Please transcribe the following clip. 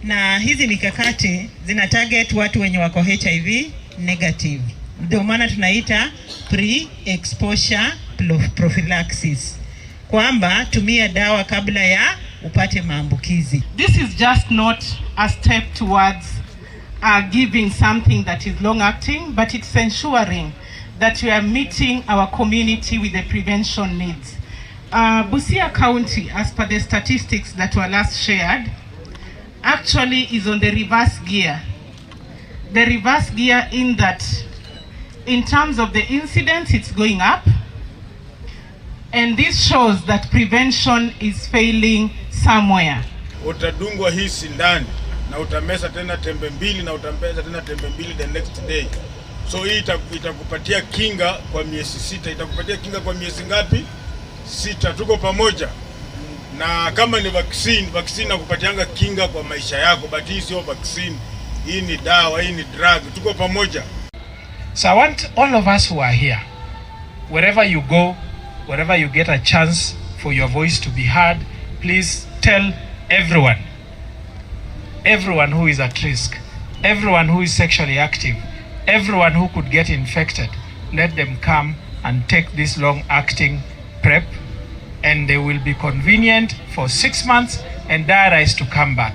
Na hizi mikakati zina target watu wenye wako HIV negative. Ndio maana tunaita pre-exposure prophylaxis, kwamba tumia dawa kabla ya upate maambukizi. This is just not a step towards giving something that is long acting, but it's ensuring that we are meeting our community with the prevention needs. Busia County, as per the statistics that were last shared, actually is on the reverse gear. The reverse gear in that, in terms of the incidence, it's going up. And this shows that prevention is failing somewhere. Utadungwa hii sindani na utameza tena tembe mbili na utameza tena tembe mbili the next day. So hii itakupatia kinga kwa miezi 6. Itakupatia kinga kwa miezi ngapi? 6. Tuko pamoja. Na kama ni vaccine nakupatianga kinga kwa maisha yako, but hii sio vaccine. Hii ni dawa, hii ni drug. Tuko pamoja. So I want all of us who are here, wherever you go, wherever you get a chance for your voice to be heard, please tell everyone who is at risk, everyone who is sexually active, everyone who could get infected, let them come and take this long-acting PrEP, and they will be convenient for 6 months and diarise to come back.